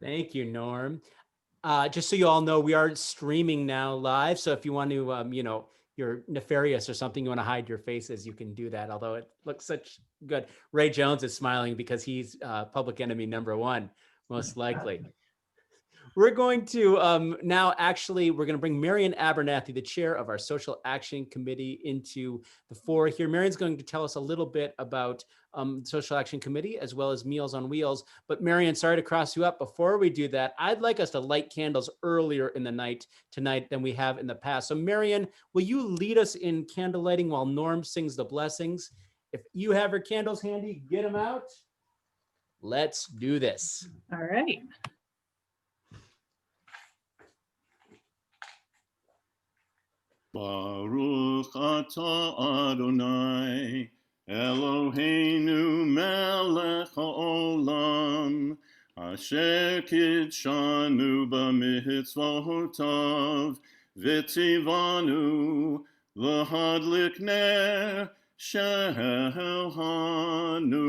Thank you, Norm. Just so you all know, we are streaming now live. So if you want to, you're nefarious or something, you want to hide your faces, you can do that. Although it looks such good. Ray Jones is smiling because he's public enemy #1, most likely. We're going to we're going to bring Marian Abernathy, the chair of our Social Action Committee, into the fore here. Marian's going to tell us a little bit about Social Action Committee as well as Meals on Wheels. But Marian, sorry to cross you up. Before we do that, I'd like us to light candles earlier in the night tonight than we have in the past. So Marian, will you lead us in candle lighting while Norm sings the blessings? If you have your candles handy, get them out. Let's do this. All right. Baruch atah Adonai, Eloheinu melech haolam, asher kidshanu b'mitzvotav, v'tzivanu l'hadlik ner shel Chanukah.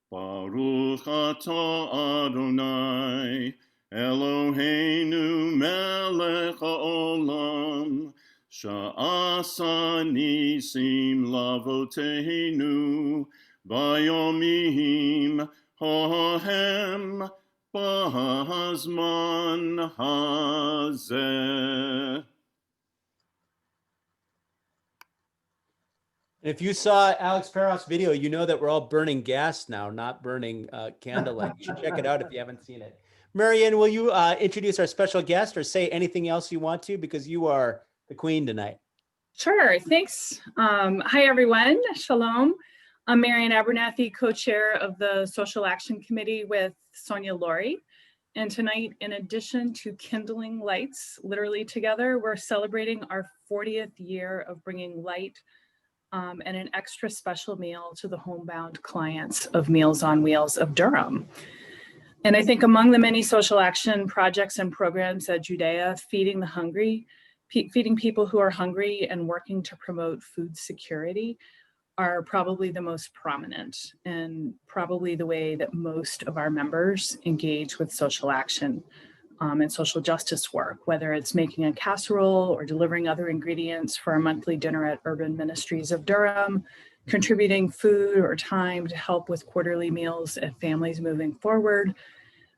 Baruch atah Adonai, Eloheinu melech haolam, sha'asa nisim lavoteinu, bayomim hohem b'hazman hazeh. If you saw Alex Peroff's video, you know that we're all burning gas now, not burning candlelight. You should check it out if you haven't seen it. Marian, will you introduce our special guest or say anything else you want to, because you are the queen tonight? Sure, thanks. Hi, everyone. Shalom. I'm Marian Abernathy, co-chair of the Social Action Committee with Sonia Laurie. And tonight, in addition to kindling lights, literally together, we're celebrating our 40th year of bringing light and an extra special meal to the homebound clients of Meals on Wheels of Durham. And I think among the many social action projects and programs at Judea, feeding the hungry, feeding people who are hungry and working to promote food security are probably the most prominent and probably the way that most of our members engage with social action and social justice work, whether it's making a casserole or delivering other ingredients for our monthly dinner at Urban Ministries of Durham, contributing food or time to help with quarterly meals at families moving forward,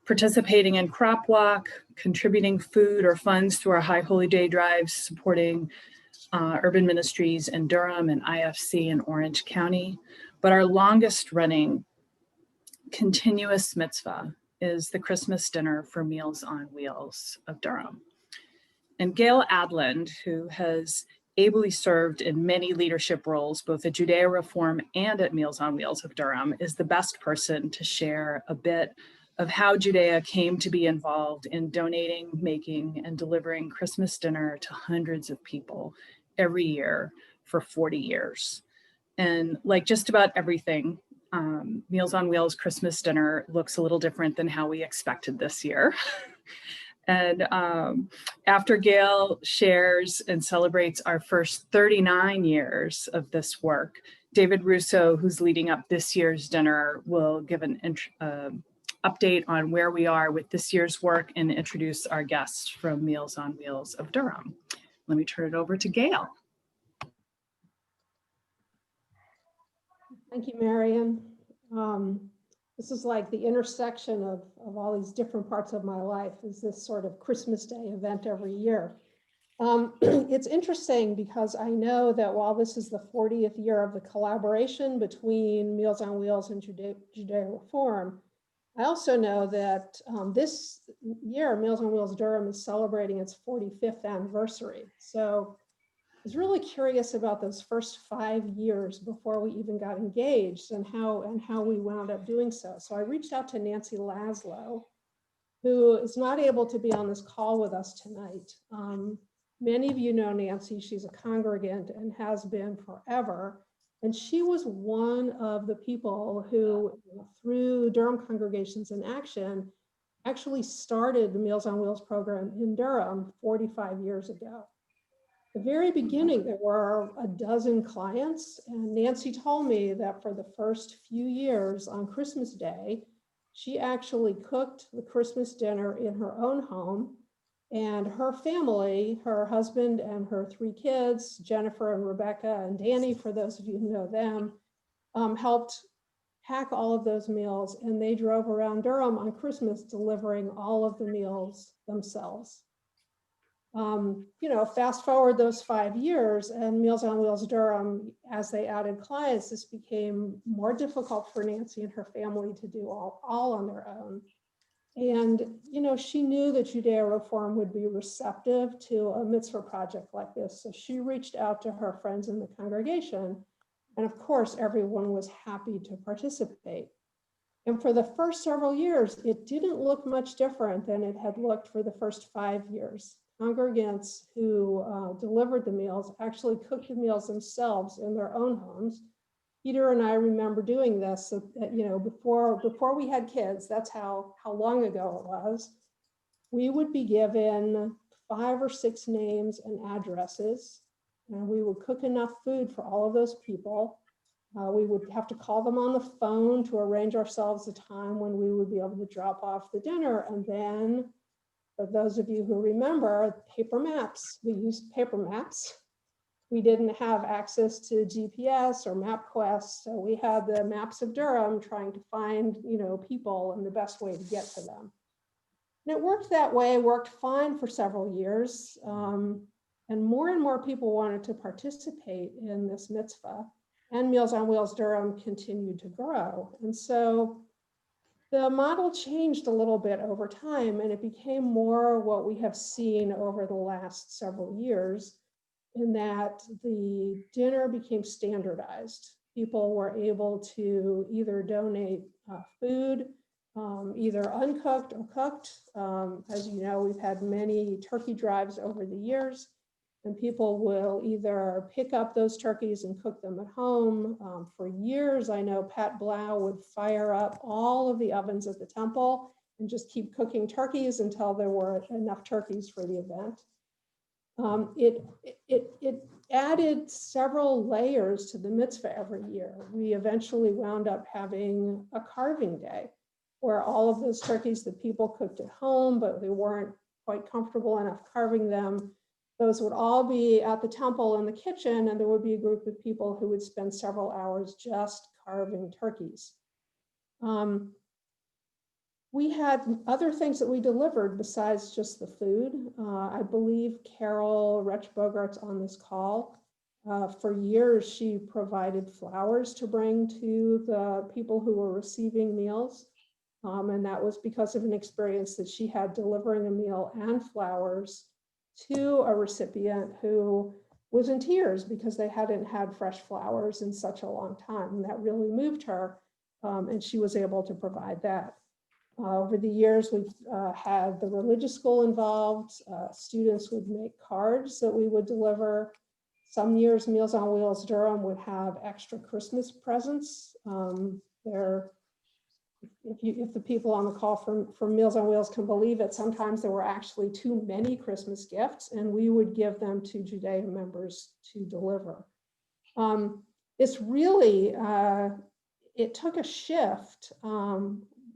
participating in crop walk, contributing food or funds through our High Holy Day drives, supporting Urban Ministries in Durham and IFC in Orange County. But our longest running continuous mitzvah is the Christmas dinner for Meals on Wheels of Durham. And Gail Adland, who has ably served in many leadership roles, both at Judea Reform and at Meals on Wheels of Durham, is the best person to share a bit of how Judea came to be involved in donating, making, and delivering Christmas dinner to hundreds of people every year for 40 years. And like just about everything, Meals on Wheels Christmas dinner looks a little different than how we expected this year. And after Gail shares and celebrates our first 39 years of this work, David Russo, who's leading up this year's dinner, will give an update on where we are with this year's work and introduce our guests from Meals on Wheels of Durham. Let me turn it over to Gail. Thank you, Marian. This is like the intersection of all these different parts of my life, is this sort of Christmas Day event every year. It's interesting because I know that while this is the 40th year of the collaboration between Meals on Wheels and Judea Reform, I also know that this year, Meals on Wheels Durham is celebrating its 45th anniversary. So I was really curious about those first 5 years before we even got engaged and how we wound up doing so. So I reached out to Nancy Laszlo, who is not able to be on this call with us tonight. Many of you know Nancy. She's a congregant and has been forever. And she was one of the people who, through Durham Congregations in Action, actually started the Meals on Wheels program in Durham 45 years ago. At the very beginning, there were a dozen clients, and Nancy told me that for the first few years on Christmas Day, she actually cooked the Christmas dinner in her own home, and her family, her husband and her 3 kids, Jennifer and Rebecca and Danny, for those of you who know them, helped pack all of those meals, and they drove around Durham on Christmas delivering all of the meals themselves. Fast forward those 5 years, and Meals on Wheels Durham, as they added clients, this became more difficult for Nancy and her family to do all on their own. And, she knew that Judea Reform would be receptive to a mitzvah project like this. So she reached out to her friends in the congregation. And of course, everyone was happy to participate. And for the first several years, it didn't look much different than it had looked for the first 5 years. Congregants who delivered the meals actually cooked the meals themselves in their own homes. Peter and I remember doing this, before we had kids. That's how long ago it was. We would be given 5 or 6 names and addresses, and we would cook enough food for all of those people. We would have to call them on the phone to arrange ourselves a time when we would be able to drop off the dinner. And then, for those of you who remember, paper maps. We used paper maps. We didn't have access to GPS or MapQuest, so we had the maps of Durham trying to find, people and the best way to get to them. And it worked that way, worked fine for several years. And more people wanted to participate in this mitzvah, and Meals on Wheels Durham continued to grow. And so the model changed a little bit over time, and it became more what we have seen over the last several years, in that the dinner became standardized. People were able to either donate food, either uncooked or cooked. As you know, we've had many turkey drives over the years, and people will either pick up those turkeys and cook them at home. For years, I know Pat Blau would fire up all of the ovens at the temple and just keep cooking turkeys until there were enough turkeys for the event. It added several layers to the mitzvah every year. We eventually wound up having a carving day where all of those turkeys that people cooked at home, but they weren't quite comfortable enough carving them, those would all be at the temple in the kitchen, and there would be a group of people who would spend several hours just carving turkeys. We had other things that we delivered besides just the food. I believe Carol Retch-Bogart's on this call. For years, she provided flowers to bring to the people who were receiving meals. And that was because of an experience that she had delivering a meal and flowers to a recipient who was in tears because they hadn't had fresh flowers in such a long time. And that really moved her, and she was able to provide that. Over the years, we've had the religious school involved. Students would make cards that we would deliver. Some years, Meals on Wheels Durham would have extra Christmas presents. If the people on the call from Meals on Wheels can believe it, sometimes there were actually too many Christmas gifts, and we would give them to Judea members to deliver. It's really, it took a shift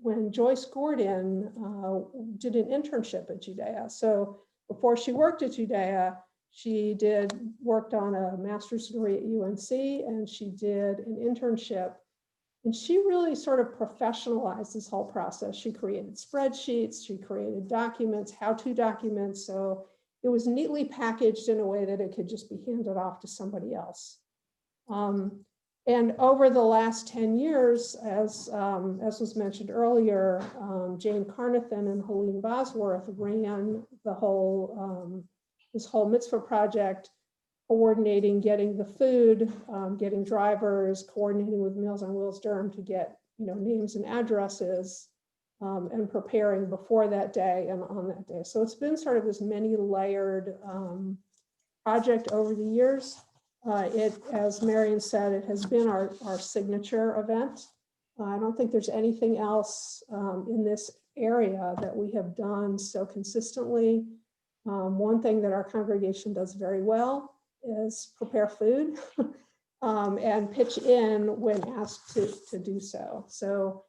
when Joyce Gordon did an internship at Judea. So before she worked at Judea, she worked on a master's degree at UNC, and she did an internship. And she really sort of professionalized this whole process. She created spreadsheets, she created documents, how-to documents. So it was neatly packaged in a way that it could just be handed off to somebody else. And over the last 10 years, as was mentioned earlier, Jane Carnathan and Helene Bosworth ran the whole, this whole mitzvah project, coordinating getting the food, getting drivers, coordinating with Meals on Wheels Durham to get names and addresses, and preparing before that day and on that day. So it's been sort of this many layered project over the years. As Marian said, it has been our signature event. I don't think there's anything else in this area that we have done so consistently. One thing that our congregation does very well is prepare food and pitch in when asked to do so. So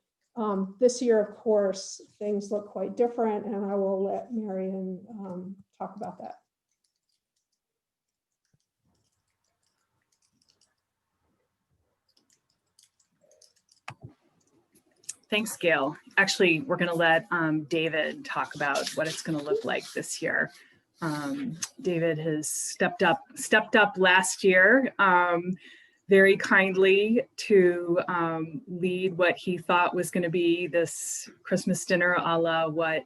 This year, of course, things look quite different, and I will let Marian talk about that. Thanks, Gail. Actually, we're going to let David talk about what it's going to look like this year. David has stepped up last year very kindly to lead what he thought was going to be this Christmas dinner a la what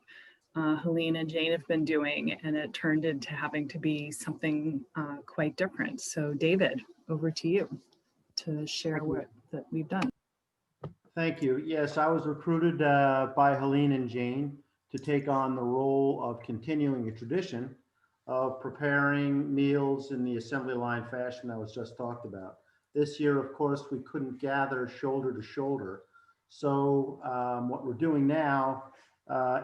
Helene and Jane have been doing, and it turned into having to be something quite different. So David, over to you to share what that we've done. Thank you. Yes, I was recruited by Helene and Jane to take on the role of continuing a tradition of preparing meals in the assembly line fashion that was just talked about. This year, of course, we couldn't gather shoulder to shoulder. So what we're doing now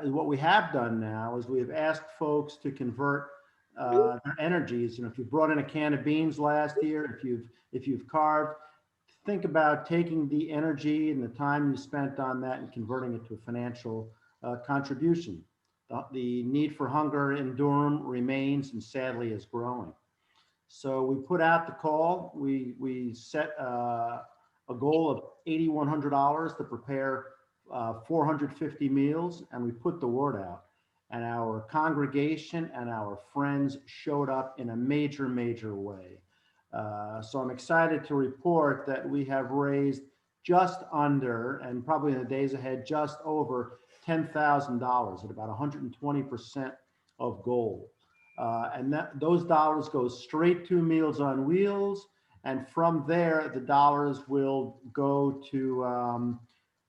is what we have done now is we've asked folks to convert their energies. You know, if you brought in a can of beans last year, if you've carved, think about taking the energy and the time you spent on that and converting it to a financial contribution. The need for hunger in Durham remains and sadly is growing. So we put out the call. We set a goal of $8,100 to prepare 450 meals, and we put the word out. And our congregation and our friends showed up in a major way. So I'm excited to report that we have raised just under, and probably in the days ahead, just over $10,000 at about 120% of goal. And those dollars go straight to Meals on Wheels. And from there, the dollars will go to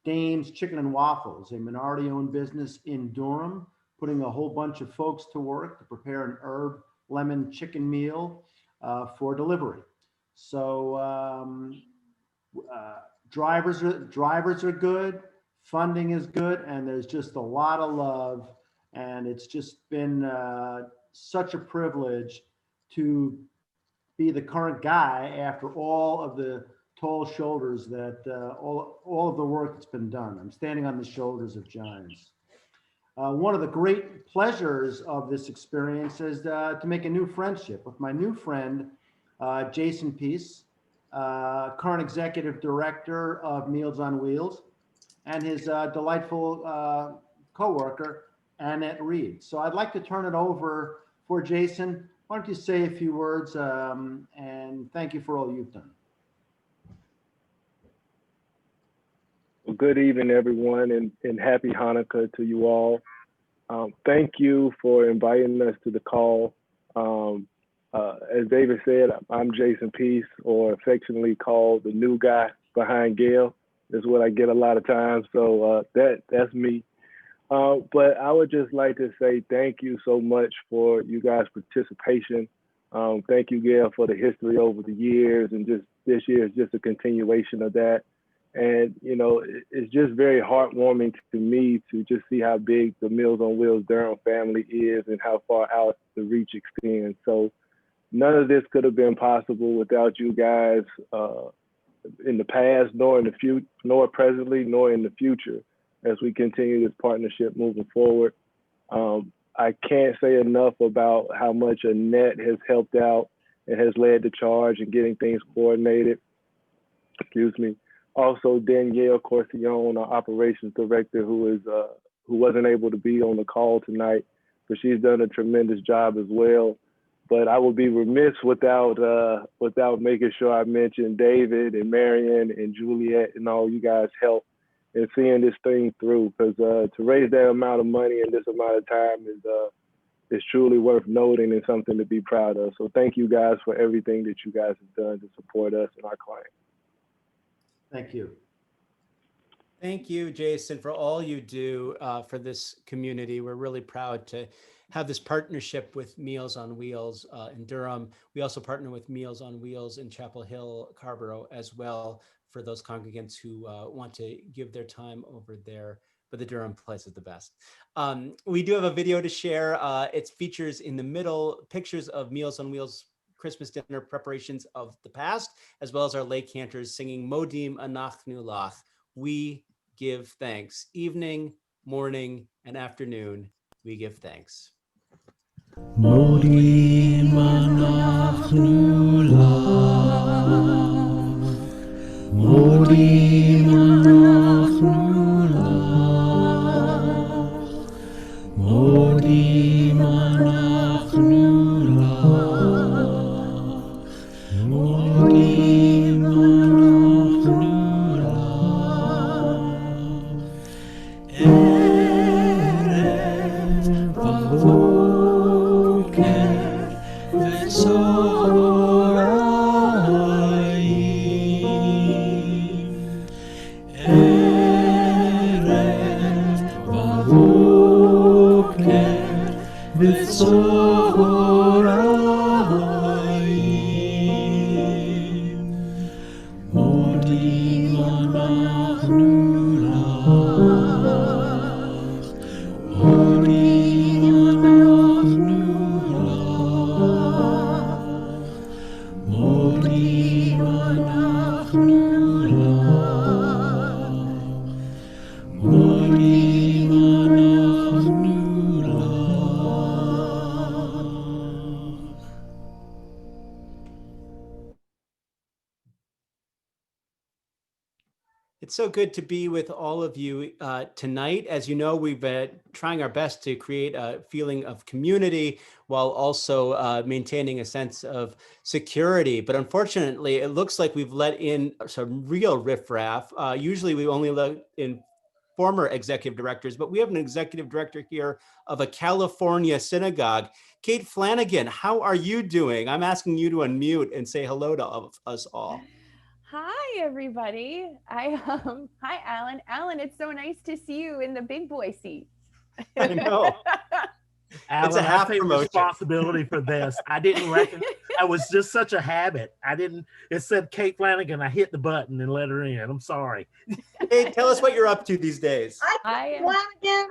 Dame's Chicken and Waffles, a minority-owned business in Durham, putting a whole bunch of folks to work to prepare an herb lemon chicken meal for delivery. So drivers are good, funding is good, and there's just a lot of love. And it's just been such a privilege to be the current guy after all of the tall shoulders that all of the work that's been done. I'm standing on the shoulders of giants. One of the great pleasures of this experience is to make a new friendship with my new friend, Jason Peace, current executive director of Meals on Wheels, and his delightful coworker, Annette Reed. So I'd like to turn it over for Jason. Why don't you say a few words and thank you for all you've done. Well, good evening, everyone, and happy Hanukkah to you all. Thank you for inviting us to the call. As David said, I'm Jason Peace, or affectionately called the new guy behind Gail. That's what I get a lot of times, so that's me. But I would just like to say thank you so much for you guys' participation. Thank you, Gail, for the history over the years, and just this year is just a continuation of that. And, you know, it's just very heartwarming to me to just see how big the Meals on Wheels Durham family is and how far out the reach extends. So none of this could have been possible without you guys in the past, nor in the future, nor presently, nor in the future as we continue this partnership moving forward. I can't say enough about how much Annette has helped out and has led the charge in getting things coordinated. Excuse me. Also, Danielle Corcione, our operations director, who wasn't able to be on the call tonight, but she's done a tremendous job as well. But I would be remiss without making sure I mention David and Marian and Juliet and all you guys' help in seeing this thing through. Because to raise that amount of money in this amount of time is truly worth noting and something to be proud of. So thank you guys for everything that you guys have done to support us and our clients. Thank you. Thank you, Jason, for all you do for this community. We're really proud to have this partnership with Meals on Wheels in Durham. We also partner with Meals on Wheels in Chapel Hill, Carborough as well, for those congregants who want to give their time over there. But the Durham place is the best. We do have a video to share. It features in the middle pictures of Meals on Wheels Christmas dinner preparations of the past, as well as our lay cantors singing Modim Anachnu Lach. We give thanks. Evening, morning, and afternoon, we give thanks. Modi manachnu lav, Modi manachnu lav, Modi manachnu lav, Modi manachnu lav, Erev vavoker v'tzoraim, Erev vavoker v'tzoraim, Modi manachnu lach, Modi manachnu lach, Modi manachnu lach, Modi manachnu lach. It's so good to be with all of you tonight. As you know, we've been trying our best to create a feeling of community while also maintaining a sense of security. But unfortunately, it looks like we've let in some real riffraff. Usually we only let in former executive directors, but we have an executive director here of a California synagogue. Kate Flanagan, how are you doing? I'm asking you to unmute and say hello to us all. Hi, everybody. Hi, Alan. Alan, it's so nice to see you in the big boy seat. I know. Alan, It's a half I take promotion. responsibility for this. I didn't recognize. I was just such a habit. I didn't. It said Kate Flanagan. I hit the button and let her in. I'm sorry. Hey, tell us what you're up to these days. Hi, Flanagan.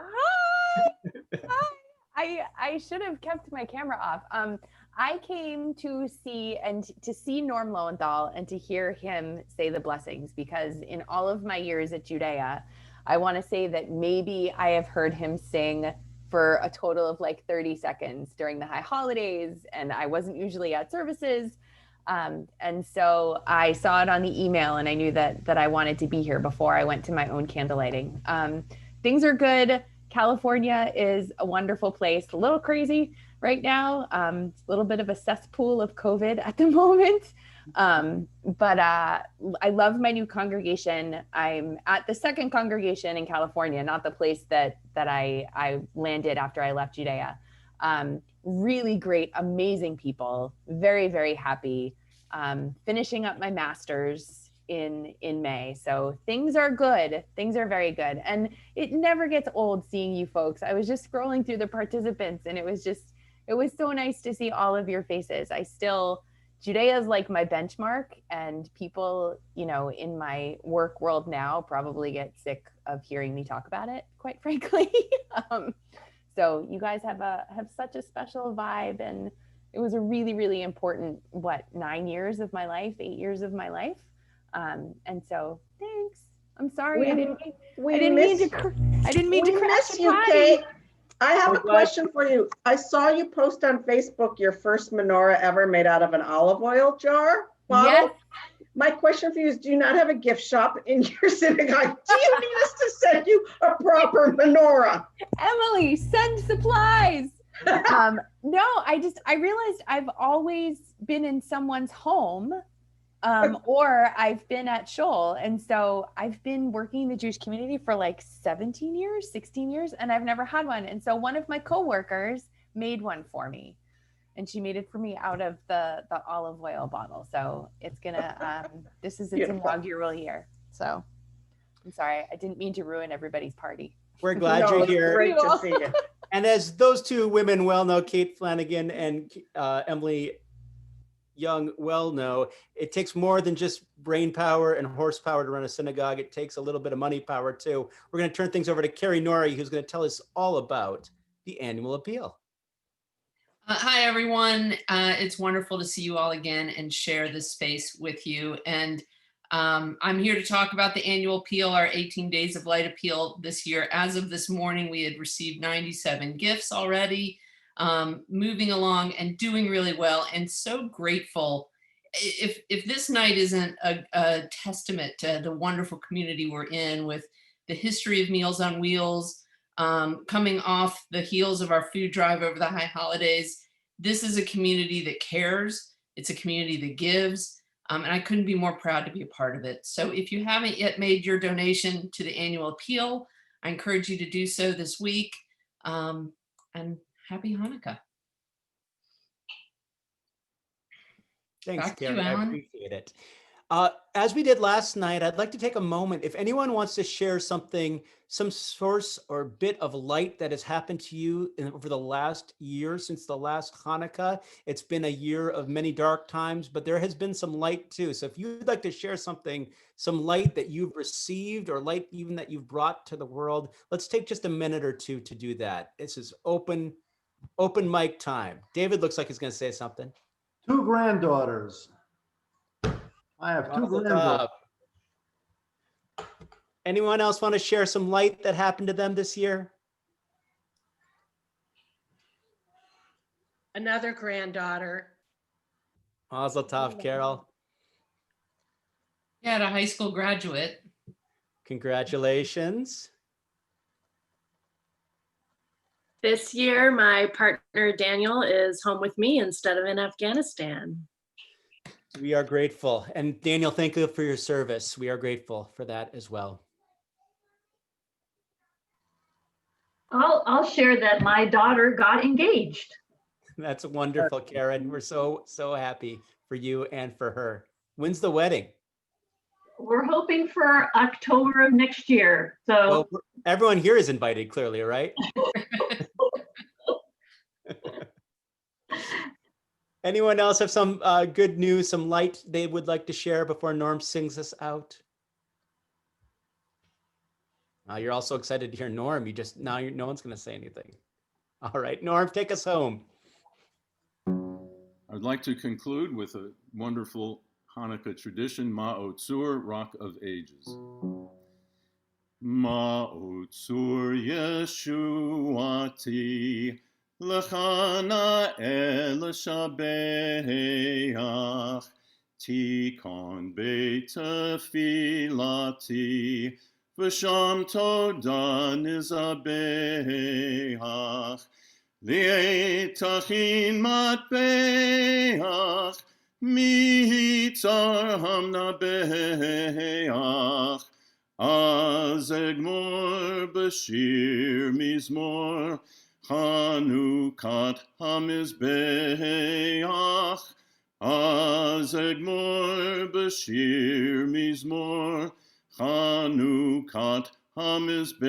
Hi. I should have kept my camera off. I came to see Norm Loewenthal and to hear him say the blessings, because in all of my years at Judea, I want to say that maybe I have heard him sing for a total of like 30 seconds during the high holidays, and I wasn't usually at services. And so I saw it on the email and I knew that I wanted to be here before I went to my own candlelighting. Things are good. California is a wonderful place, a little crazy right now. It's a little bit of a cesspool of COVID at the moment. But I love my new congregation. I'm at the second congregation in California, not the place that I landed after I left Judea. Really great, amazing people, very, very happy. Finishing up my master's in May. So things are good. Things are very good. And it never gets old seeing you folks. I was just scrolling through the participants and it was so nice to see all of your faces. Judea is like my benchmark, and people, in my work world now probably get sick of hearing me talk about it, quite frankly. So you guys have such a special vibe, and it was a really, really important, 8 years of my life. And so thanks. I'm sorry. I didn't mean to crash the party. Kate. I have a question for you. I saw you post on Facebook your first menorah ever made out of an olive oil jar bottle. Yes. My question for you is, do you not have a gift shop in your synagogue? Do you need us to send you a proper menorah? Emily, send supplies. No, I realized I've always been in someone's home, or I've been at Shoal. And so I've been working in the Jewish community for like 16 years, and I've never had one. And so one of my coworkers made one for me, and she made it for me out of the olive oil bottle. So it's gonna, this is its inaugural year. So I'm sorry, I didn't mean to ruin everybody's party. We're glad you're here. Great to see you. And as those two women well know, Kate Flanagan and Emily Young well know, it takes more than just brain power and horsepower to run a synagogue. It takes a little bit of money power too. We're going to turn things over to Carrie Norrie, who's going to tell us all about the annual appeal. Hi, everyone. It's wonderful to see you all again and share this space with you. And I'm here to talk about the annual appeal, our 18 Days of Light appeal this year. As of this morning, we had received 97 gifts already, moving along and doing really well, and so grateful. If this night isn't a testament to the wonderful community we're in, with the history of Meals on Wheels, coming off the heels of our food drive over the high holidays, this is a community that cares. It's a community that gives. And I couldn't be more proud to be a part of it. So if you haven't yet made your donation to the annual appeal, I encourage you to do so this week. And happy Hanukkah. Thanks, Back to you, Karen. I Alan. appreciate it. As we did last night, I'd like to take a moment. If anyone wants to share something, some source or bit of light that has happened to you over the last year since the last Hanukkah. It's been a year of many dark times, but there has been some light too. So if you'd like to share something, some light that you've received or light even that you've brought to the world, let's take just a minute or two to do that. This is open mic time. David looks like he's going to say something. 2 granddaughters. I have 2 granddaughters. Anyone else want to share some light that happened to them this year? Another granddaughter. Mazel tov, Carol. Yeah, a high school graduate. Congratulations. This year, my partner Daniel is home with me instead of in Afghanistan. We are grateful. And Daniel, thank you for your service. We are grateful for that as well. I'll share that my daughter got engaged. That's wonderful, Karen. We're so happy for you and for her. When's the wedding? We're hoping for October of next year. So well, everyone here is invited, clearly, right? Anyone else have some good news, some light they would like to share before Norm sings us out? You're also excited to hear Norm. No one's going to say anything. All right, Norm, take us home. I'd like to conclude with a wonderful Hanukkah tradition, Ma'otzur, Rock of Ages. Ma'otzur Yeshuati, L'chana el shabeach, Tikon beit tefilati, V'sham toda nizabeach, Li'etachin matbeach, Mitzar hamnabeach, Az egmor b'shir mizmor, Chanukat hamizbeach, Az egmor b'shir mizmor, Chanukat hamizbeach.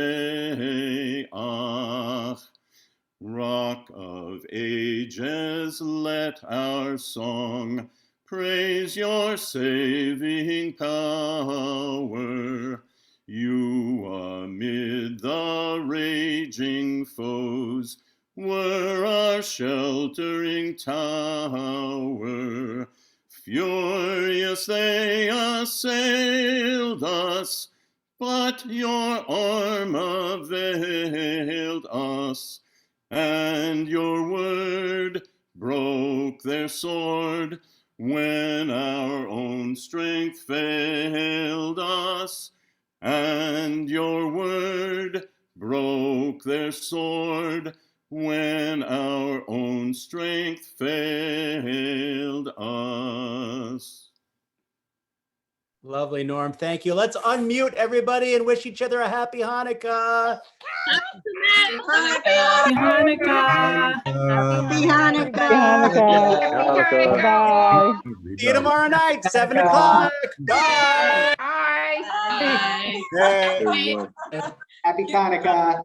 Rock of ages, let our song praise your saving power. You amid the raging foes were our sheltering tower. Furious they assailed us, but your arm availed us, and your word broke their sword when our own strength failed us, and your word broke their sword when our own strength failed us. Lovely, Norm. Thank you. Let's unmute everybody and wish each other a happy Hanukkah. Happy Hanukkah. Happy Hanukkah. Hanukkah. Bye. See you tomorrow night, 7 o'clock. Bye. Bye. Bye. Yay. Everyone. Happy Hanukkah.